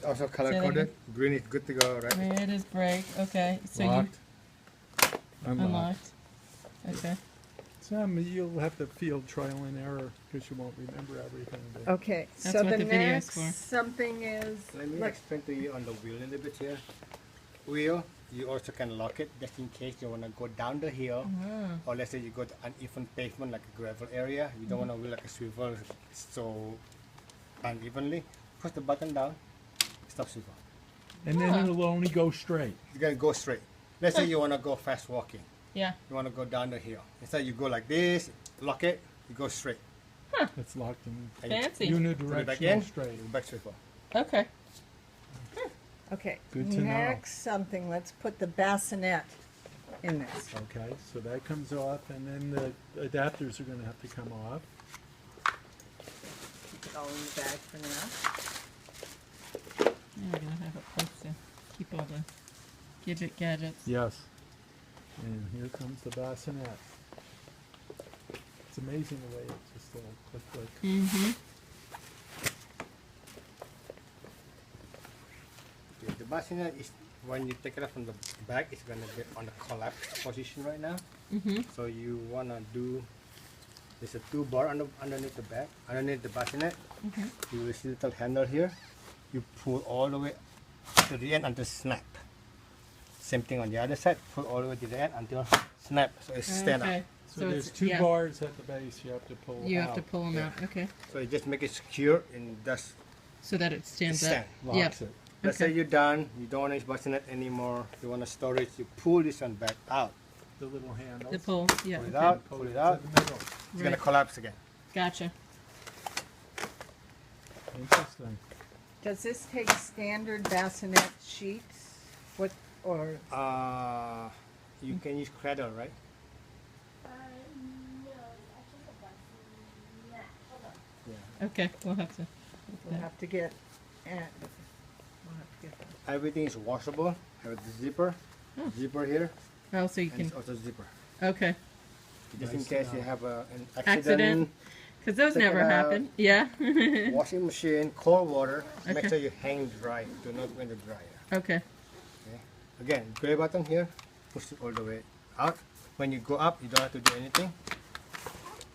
also color coded. Green is good to go, right? Red is break. Okay. So Locked. you unlocked. Okay. Some you'll have to field trial and error because you won't remember everything. But Okay, That's so what the the video is next for. something is, Let me look, explain to you on the wheel a little bit here. Wheel, you also can lock it just in case you want to go down the hill, or let's say you go to uneven pavement like a gravel area. You don't want to wheel like a swivel so unevenly. Push the button down, stop swivel. and then it'll only go straight. You gotta go straight. Let's say you want to go fast walking. Yeah. You want to go down the hill. Instead you go like this, lock it, you go straight. It's locked in And you Fancy. put it back in, unidirectional straight. back swivel. Okay. okay, Good to know. next something, let's put the bassinet in this. Okay, so that comes off, and then the adapters are going to have to come off. Keep it all in the bag for now. Yeah, we're gonna have it close to keep all the gadgets. Yes. And here comes the bassinet. It's amazing the way it just click, click. Mm-hmm. Okay, the bassinet is when you take it up from the back, it's gonna be on the collapse position right now. Mm-hmm. So you wanna do. There's a 2 bar underneath the back, underneath the bassinet. You will see the little handle here. You pull all the way to the end until snap. Same thing on the other side. Pull all the way to the end until snap. So it's stand Okay. up. So there's it's, 2 yeah, bars at the base you have to pull you out. have to pull them out. Okay. So you just make it secure and that's So that it stands stand. up. Locks Yep. it. Let's Okay. say you're done. You don't want to use bassinet anymore. You want to storage. You pull this one back out. The little handles. The pull. Yeah. Pull it Okay. out. Pull Pull it it to out. the middle. It's gonna Right. collapse again. Gotcha. Interesting. Does this take standard bassinet sheets? What, or, You can use cradle, right? No, that's just a bassinet. Hold on. Yeah. Okay. We'll have to. we'll have to get, we'll have to get that. Everything is washable. Have the zipper. Oh. Zipper here. Oh, so you And can. it's also zipper. Okay. Just Nice in to case you know. have an Accident. accident. Because those Take it never out. happen. Yeah. Washing machine, cold water. Make Okay. sure you hang dry. Do not go in the dryer. Okay. Okay. Again, gray button here. Push it all the way out. When you go up, you don't have to do anything.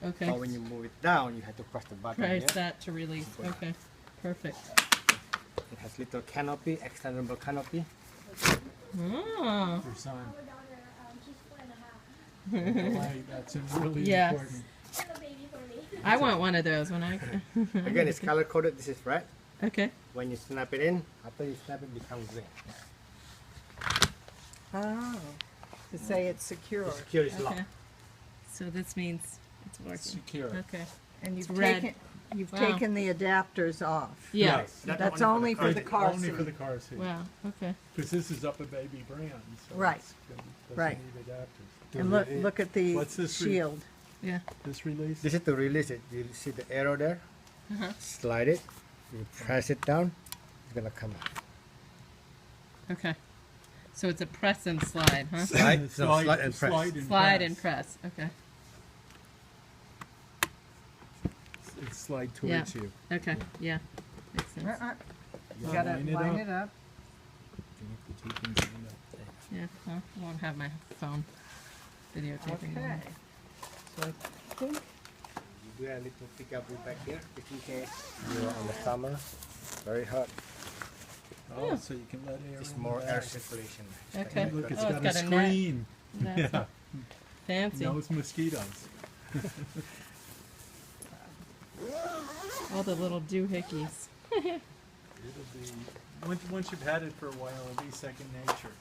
Okay. But when you move it down, you have to press the button Price here. that to release. Okay. Perfect. It has little canopy, extendable canopy. Oh. Your son. My daughter, she's 4.5. Right, that's really Yes. important. She's a baby for me. I want one of those when I. Again, it's color coded. This is red. Okay. When you snap it in, after you snap it, becomes green. Oh, to say it's secure. The secure is Okay. locked. So this means it's working. Secure. Okay. And you've It's red. taken, you've Wow. taken the adapters off. Yeah. Yes. That's only for the car Only for seat. the car seat. Wow. Okay. Because this is Uppababy brand. So Right. doesn't Right. need adapters. And look at the What's this shield. Yeah. This release? This is to release it. You see the arrow there? Uh-huh. Slide it. You press it down. It's gonna come out. Okay. So it's a press and slide, huh? Slide, no, slide and press. Slide and press. Okay. It's slide towards you. Okay. Yeah. Makes sense. You gotta line it up. Connect the two things lined up. Yeah. Well, I won't have my phone videotaping. Okay. them. So I think, You do a little peekaboo back here, just in case you're on the summer. Very hot. Oh, Yeah. so you can let air It's in more the air bag. circulation. Okay. Look, it's Oh, got it's a got a net. screen. That's Yeah. Fancy. Knows mosquitoes. All the little doohickeys. It'll be once you've had it for a while, it'll be second nature.